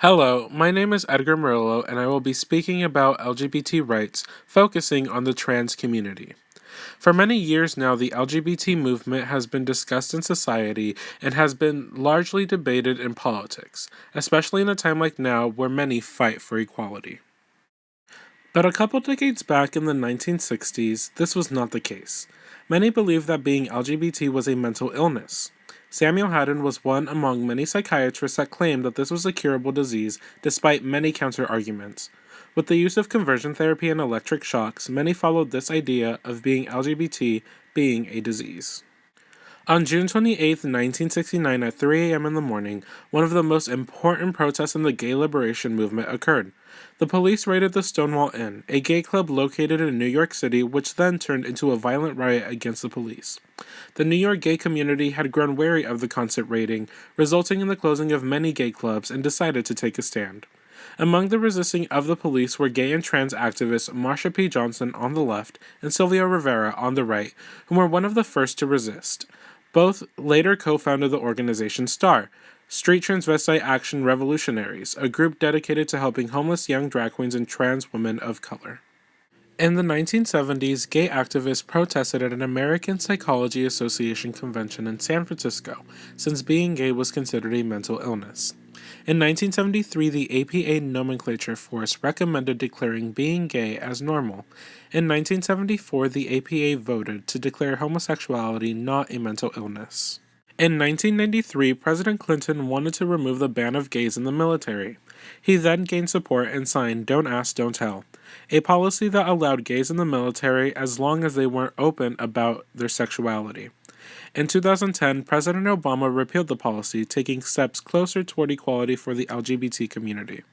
Hello, my name is Edgar Murillo, and I will be speaking about LGBT rights, focusing on the trans community. For many years now, the LGBT movement has been discussed in society and has been largely debated in politics, especially in a time like now where many fight for equality. But a couple decades back in the 1960s, this was not the case. Many believed that being LGBT was a mental illness. Samuel Haddon was one among many psychiatrists that claimed that this was a curable disease, despite many counter-arguments. With the use of conversion therapy and electric shocks, many followed this idea of being LGBT being a disease. On June 28, 1969, at 3 a.m. in the morning, one of the most important protests in the gay liberation movement occurred. The police raided the Stonewall Inn, a gay club located in New York City, which then turned into a violent riot against the police. The New York gay community had grown wary of the constant raiding, resulting in the closing of many gay clubs, and decided to take a stand. Among the resisting of the police were gay and trans activists Marsha P. Johnson on the left and Sylvia Rivera on the right, who were one of the first to resist. Both later co-founded the organization STAR, Street Transvestite Action Revolutionaries, a group dedicated to helping homeless young drag queens and trans women of color. In the 1970s, gay activists protested at an American Psychology Association convention in San Francisco, since being gay was considered a mental illness. In 1973, the APA nomenclature force recommended declaring being gay as normal. In 1974, the APA voted to declare homosexuality not a mental illness. In 1993, President Clinton wanted to remove the ban of gays in the military. He then gained support and signed Don't Ask, Don't Tell, a policy that allowed gays in the military as long as they weren't open about their sexuality. In 2010, President Obama repealed the policy, taking steps closer toward equality for the LGBT community.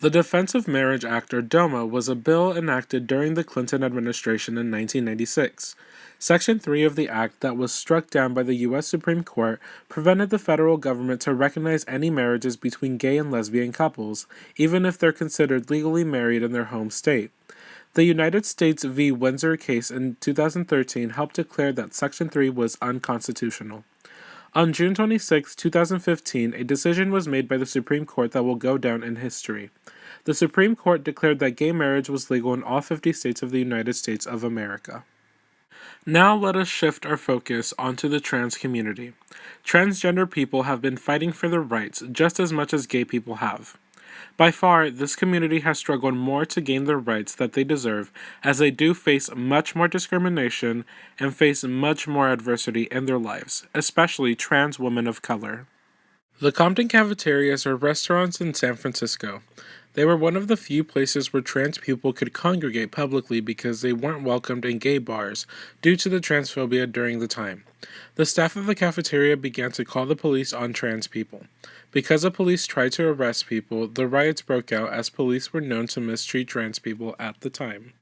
The Defense of Marriage Act, or DOMA, was a bill enacted during the Clinton administration in 1996. Section 3 of the act, that was struck down by the U.S. Supreme Court, prevented the federal government to recognize any marriages between gay and lesbian couples, even if they're considered legally married in their home state. The United States v. Windsor case in 2013 helped declare that Section 3 was unconstitutional. On June 26, 2015, a decision was made by the Supreme Court that will go down in history. The Supreme Court declared that gay marriage was legal in all 50 states of the United States of America. Now let us shift our focus onto the trans community. Transgender people have been fighting for their rights just as much as gay people have. By far, this community has struggled more to gain the rights that they deserve, as they do face much more discrimination and face much more adversity in their lives, especially trans women of color. The Compton cafeterias are restaurants in San Francisco. They were one of the few places where trans people could congregate publicly because they weren't welcomed in gay bars due to the transphobia during the time. The staff of the cafeteria began to call the police on trans people. Because the police tried to arrest people, the riots broke out as police were known to mistreat trans people at the time.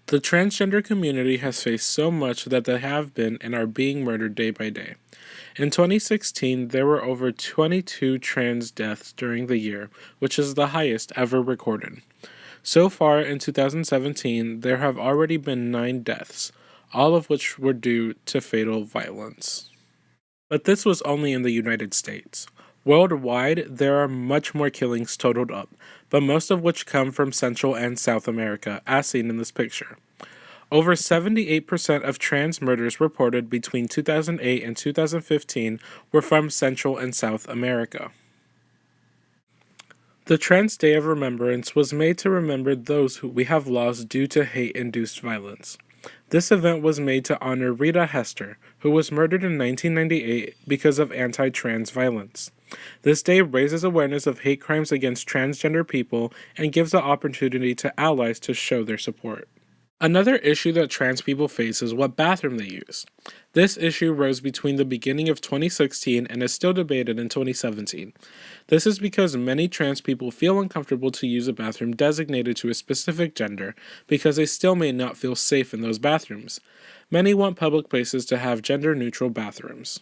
The transgender community has faced so much that they have been and are being murdered day by day. In 2016, there were over 22 trans deaths during the year, which is the highest ever recorded. So far in 2017, there have already been 9 deaths, all of which were due to fatal violence. But this was only in the United States. Worldwide, there are much more killings totaled up, but most of which come from Central and South America, as seen in this picture. Over 78% of trans murders reported between 2008 and 2015 were from Central and South America. The Trans Day of Remembrance was made to remember those who we have lost due to hate-induced violence. This event was made to honor Rita Hester, who was murdered in 1998 because of anti-trans violence. This day raises awareness of hate crimes against transgender people and gives the opportunity to allies to show their support. Another issue that trans people face is what bathroom they use. This issue rose between the beginning of 2016 and is still debated in 2017. This is because many trans people feel uncomfortable to use a bathroom designated to a specific gender because they still may not feel safe in those bathrooms. Many want public places to have gender-neutral bathrooms.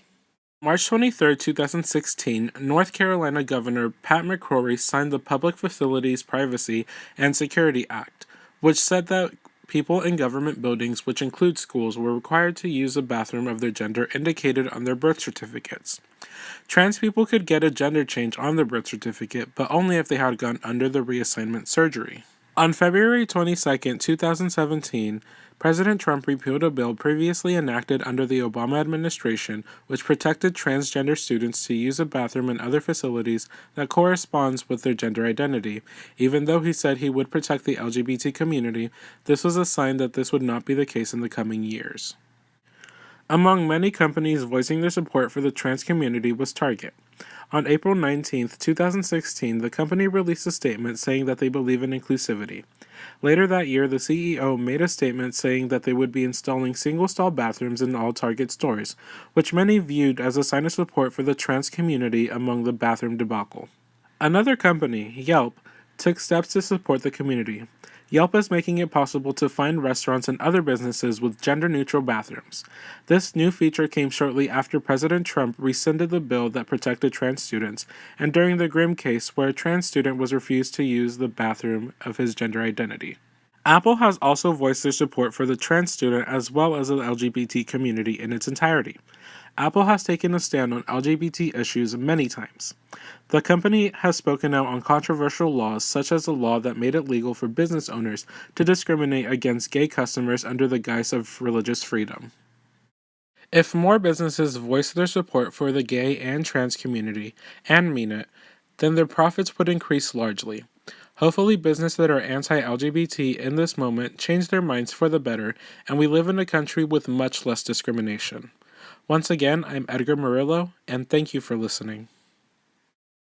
March 23, 2016, North Carolina Governor Pat McCrory signed the Public Facilities Privacy and Security Act, which said that people in government buildings, which include schools, were required to use a bathroom of their gender indicated on their birth certificates. Trans people could get a gender change on their birth certificate, but only if they had gone under the reassignment surgery. On February 22, 2017, President Trump repealed a bill previously enacted under the Obama administration which protected transgender students to use a bathroom and other facilities that corresponds with their gender identity. Even though he said he would protect the LGBT community, this was a sign that this would not be the case in the coming years. Among many companies voicing their support for the trans community was Target. On April 19, 2016, the company released a statement saying that they believe in inclusivity. Later that year, the CEO made a statement saying that they would be installing single-stall bathrooms in all Target stores, which many viewed as a sign of support for the trans community among the bathroom debacle. Another company, Yelp, took steps to support the community. Yelp is making it possible to find restaurants and other businesses with gender-neutral bathrooms. This new feature came shortly after President Trump rescinded the bill that protected trans students, and during the Grimm case where a trans student was refused to use the bathroom of his gender identity. Apple has also voiced their support for the trans student as well as the LGBT community in its entirety. Apple has taken a stand on LGBT issues many times. The company has spoken out on controversial laws such as the law that made it legal for business owners to discriminate against gay customers under the guise of religious freedom. If more businesses voice their support for the gay and trans community and mean it, then their profits would increase largely. Hopefully, businesses that are anti-LGBT in this moment change their minds for the better, and we live in a country with much less discrimination. Once again, I'm Edgar Murillo, and thank you for listening.